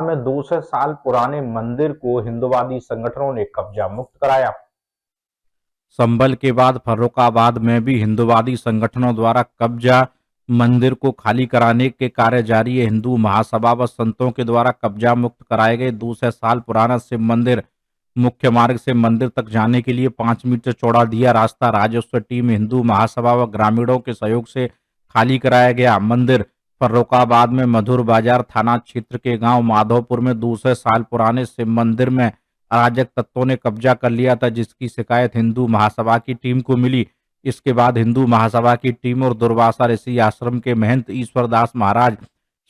में 200 साल पुराने मंदिर को हिंदुवादी संगठनों ने कब्जा मुक्त कराया। संभल के बाद फर्रुखाबाद में भी हिंदुवादी संगठनों द्वारा कब्जा मंदिर को खाली कराने के कार्य जारी है। हिंदू महासभा व संतों के द्वारा कब्जा मुक्त कराए गए 200 साल पुराना शिव मंदिर मुख्य मार्ग से मंदिर तक जाने के लिए 5 मीटर चौड़ा दिया रास्ता राजस्व टीम, हिंदू महासभा व ग्रामीणों के सहयोग से खाली कराया गया। मंदिर फर्रुखाबाद में मधुर बाजार थाना क्षेत्र के गांव माधोपुर में 200 साल पुराने शिव मंदिर में अराजक तत्वों ने कब्जा कर लिया था, जिसकी शिकायत हिंदू महासभा की टीम को मिली। इसके बाद हिंदू महासभा की टीम और दुर्वासा ऋषि आश्रम के महंत ईश्वरदास महाराज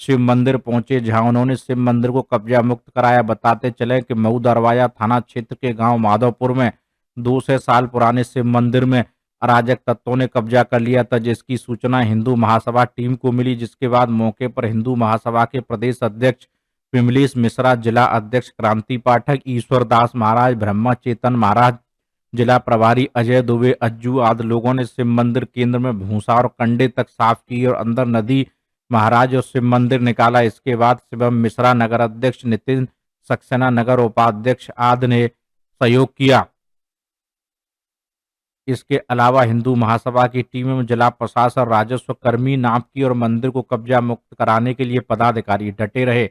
शिव मंदिर पहुंचे, जहां उन्होंने शिव मंदिर को कब्जा मुक्त कराया। बताते चले कि मऊ दरवाजा थाना क्षेत्र के गांव माधोपुर में 200 साल पुराने शिव मंदिर में अराजक तत्वों ने कब्जा कर लिया था, जिसकी सूचना हिंदू महासभा टीम को मिली। जिसके बाद मौके पर हिंदू महासभा के प्रदेश अध्यक्ष विमलेश मिश्रा, जिला अध्यक्ष क्रांति पाठक, ईश्वरदास महाराज, ब्रह्मा चेतन महाराज, जिला प्रभारी अजय दुबे, अज्जू आदि लोगों ने शिव मंदिर केंद्र में भूसा और कंडे तक साफ की और अंदर नदी महाराज और शिव मंदिर निकाला। इसके बाद शिवम मिश्रा, नगर अध्यक्ष नितिन सक्सेना, नगर उपाध्यक्ष आदि ने सहयोग किया। इसके अलावा हिंदू महासभा की टीम में जिला प्रशासन, राजस्व कर्मी, नापकी और मंदिर को कब्जा मुक्त कराने के लिए पदाधिकारी डटे रहे।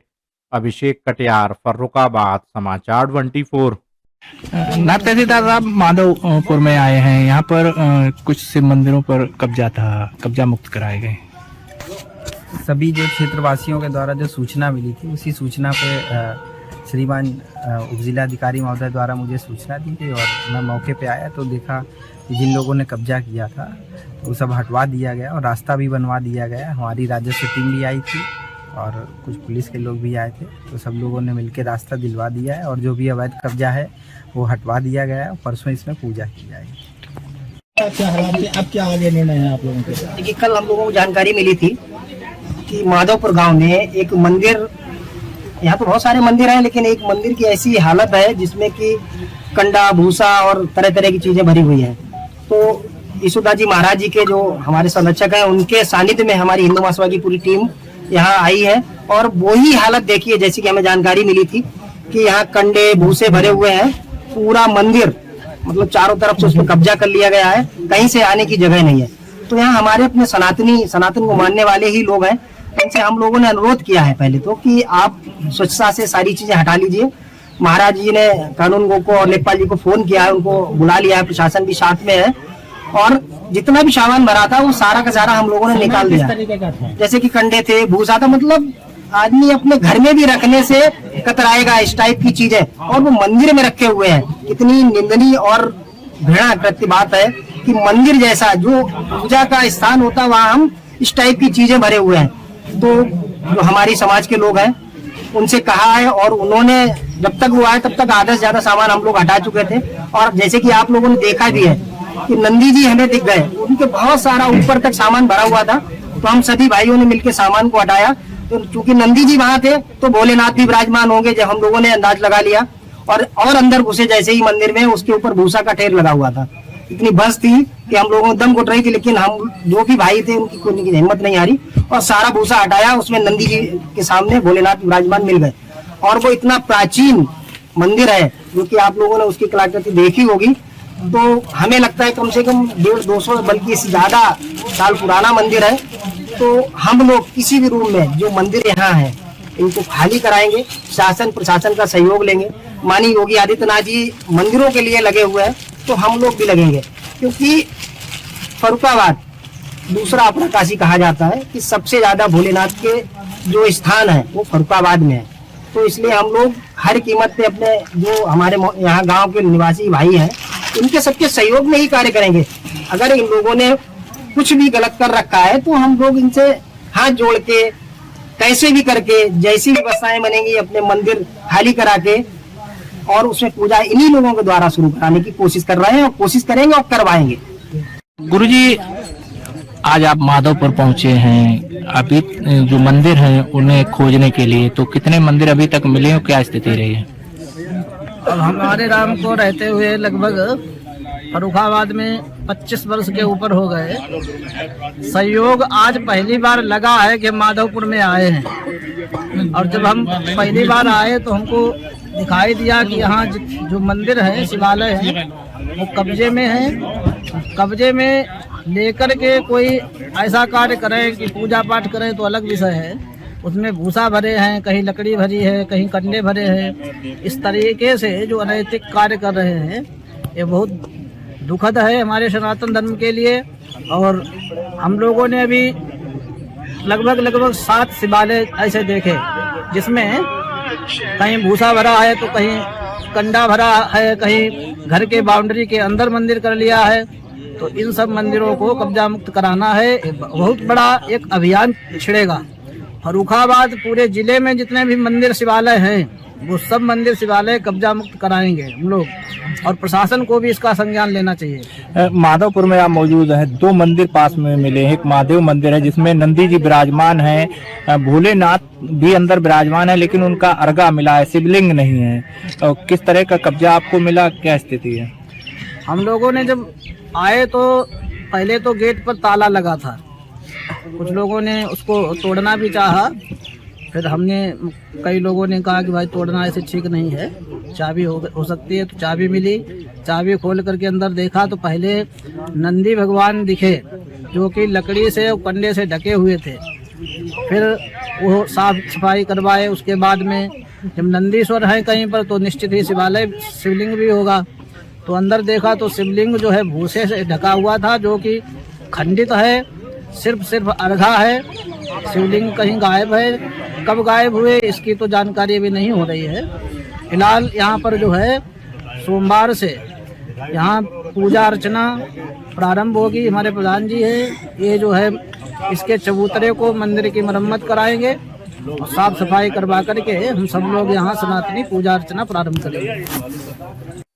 अभिषेक कटियार, फर्रुखाबाद, समाचार 24। नायब तहसीलदार साहब माधोपुर में आए हैं। यहाँ पर कुछ शिव मंदिरों पर कब्जा मुक्त कराए गए। सभी जो क्षेत्रवासियों के द्वारा जो सूचना मिली थी, उसी सूचना पे श्रीमान उपजिलाधिकारी महोदय द्वारा मुझे सूचना दी गई और मैं मौके पे आया तो देखा कि जिन लोगों ने कब्जा किया था वो सब हटवा दिया गया और रास्ता भी बनवा दिया गया। हमारी राजस्व टीम भी आई थी और कुछ पुलिस के लोग भी आए थे, तो सब लोगों ने मिलकर रास्ता दिलवा दिया है और जो भी अवैध कब्जा है वो हटवा दिया गया है। परसों इसमें पूजा की जाएगी। अब क्या आगे निर्णय है आप लोगों के? देखिए, कल हम लोगों को जानकारी मिली थी कि माधोपुर गांव में एक मंदिर, यहाँ तो बहुत सारे मंदिर हैं, लेकिन एक मंदिर की ऐसी हालत है जिसमें कि कंडा, भूसा और तरह तरह की चीजें भरी हुई हैं। तो ईश्वरदास जी महाराज जी के जो हमारे संरक्षक हैं, उनके सानिध्य में हमारी हिंदू महासभा की पूरी टीम यहाँ आई है और वही हालत देखी है जैसी कि हमें जानकारी मिली थी कि यहाँ कंडे भूसे भरे हुए हैं। पूरा मंदिर मतलब चारों तरफ से उसमें कब्जा कर लिया गया है, कहीं से आने की जगह नहीं है। तो यहाँ हमारे अपने सनातन को मानने वाले ही लोग हैं, इनसे हम लोगों ने अनुरोध किया है पहले तो कि आप स्वच्छता से सारी चीजें हटा लीजिए। महाराज जी ने कानून को और लेखपाल जी को फोन किया है, उनको बुला लिया है, प्रशासन भी साथ में है और जितना भी सामान भरा था वो सारा का सारा हम लोगों ने निकाल दिया। जैसे कि कंडे थे, भूसा था, मतलब आदमी अपने घर में भी रखने से कतराएगा इस टाइप की चीजें, और वो मंदिर में रखे हुए हैं। कितनी निंदनीय और घृणा करती बात है कि मंदिर जैसा जो पूजा का स्थान होता है वहाँ हम इस टाइप की चीजें भरे हुए हैं। तो जो हमारी समाज के लोग हैं उनसे कहा है और उन्होंने जब तक वो आए तब तक आधा से ज्यादा सामान हम लोग हटा चुके थे। और जैसे कि आप लोगों ने देखा भी है कि नंदी जी हमें दिख गए, उनके बहुत सारा ऊपर तक सामान भरा हुआ था, तो हम सभी भाइयों ने मिलकर सामान को हटाया। तो चूंकि नंदी जी वहां थे तो भोलेनाथ भी विराजमान होंगे, जब हम लोगों ने अंदाज लगा लिया और अंदर घुसे जैसे ही मंदिर में, उसके ऊपर भूसा का ढेर लगा हुआ था। इतनी बस थी कि हम लोगों को दम घुट रही थी, लेकिन हम जो भी भाई थे उनकी कोई हिम्मत नहीं आ रही और सारा भूसा हटाया। उसमें नंदी जी के सामने भोलेनाथ विराजमान मिल गए और वो इतना प्राचीन मंदिर है जो कि आप लोगों ने उसकी कलाकृति देखी होगी। तो हमें लगता है कम से कम 150-200 बल्कि इससे ज्यादा साल पुराना मंदिर है। तो हम लोग किसी भी रूप में जो मंदिर यहाँ है इनको खाली कराएंगे, शासन प्रशासन का सहयोग लेंगे। माननीय योगी आदित्यनाथ जी मंदिरों के लिए लगे हुए हैं तो हम लोग भी लगेंगे, क्योंकि फर्रुखाबाद दूसरा अपना काशी कहा जाता है कि सबसे ज्यादा भोलेनाथ के जो स्थान है वो फर्रुखाबाद में है। तो इसलिए हम लोग हर कीमत पे अपने जो हमारे यहाँ गांव के निवासी भाई हैं इनके सबके सहयोग में ही कार्य करेंगे। अगर इन लोगों ने कुछ भी गलत कर रखा है तो हम लोग इनसे हाथ जोड़ के कैसे भी करके जैसी व्यवस्थाएं बनेंगी अपने मंदिर खाली करा के और उसमें पूजा इन्हीं लोगों के द्वारा शुरू कराने की कोशिश कर रहे हैं और कोशिश करेंगे और करवाएंगे। गुरुजी, आज आप माधोपुर पहुंचे हैं, अभी जो मंदिर हैं उन्हें खोजने के लिए, तो कितने मंदिर अभी तक मिले और क्या स्थिति रही है? अब हमारे राम को रहते हुए लगभग फर्रुखाबाद में 25 वर्ष के ऊपर हो गए। सहयोग आज पहली बार लगा है कि माधोपुर में आए हैं। और जब हम पहली बार आए तो हमको दिखाई दिया कि यहाँ जो मंदिर है, शिवालय है, वो कब्जे में है। कब्जे में लेकर के कोई ऐसा कार्य करें कि पूजा पाठ करें तो अलग विषय है, उसमें भूसा भरे हैं, कहीं लकड़ी भरी है, कहीं कंडे भरे हैं। इस तरीके से जो अनैतिक कार्य कर रहे हैं, ये बहुत दुखद है हमारे सनातन धर्म के लिए। और हम लोगों ने अभी लगभग 7 शिवालय ऐसे देखे जिसमें कहीं भूसा भरा है तो कहीं कंडा भरा है, कहीं घर के बाउंड्री के अंदर मंदिर कर लिया है। तो इन सब मंदिरों को कब्जा मुक्त कराना है। बहुत बड़ा एक अभियान छिड़ेगा। फर्रुखाबाद पूरे जिले में जितने भी मंदिर शिवालय हैं, वो सब मंदिर शिवालय कब्जा मुक्त कराएंगे हम लोग, और प्रशासन को भी इसका संज्ञान लेना चाहिए। माधवपुर में आप मौजूद हैं, 2 मंदिर पास में मिले हैं। एक महादेव मंदिर है जिसमें नंदी जी विराजमान हैं, भोलेनाथ भी अंदर विराजमान है, लेकिन उनका अर्घा मिला है, शिवलिंग नहीं है। किस तरह का कब्जा आपको मिला, क्या स्थिति है? हम लोगों ने जब आए तो पहले तो गेट पर ताला लगा था, कुछ लोगों ने उसको तोड़ना भी चाहा। फिर हमने, कई लोगों ने कहा कि भाई तोड़ना ऐसे ठीक नहीं है, चाबी हो सकती है, तो चाबी मिली। चाबी खोल करके अंदर देखा तो पहले नंदी भगवान दिखे जो कि लकड़ी से और कंडे से ढके हुए थे। फिर वो साफ सफाई करवाए। उसके बाद में जब नंदीश्वर है कहीं पर तो निश्चित ही शिवालय शिवलिंग भी होगा। तो अंदर देखा तो शिवलिंग जो है भूसे से ढका हुआ था, जो कि खंडित है, सिर्फ अर्घा है। शिवलिंग कहीं गायब है, कब गायब हुए इसकी तो जानकारी अभी नहीं हो रही है। फिलहाल यहाँ पर जो है सोमवार से यहाँ पूजा अर्चना प्रारंभ होगी। हमारे प्रधान जी है, ये जो है इसके चबूतरे को मंदिर की मरम्मत कराएंगे और साफ सफाई करवा करके हम सब लोग यहाँ सनातनी पूजा अर्चना प्रारंभ करेंगे।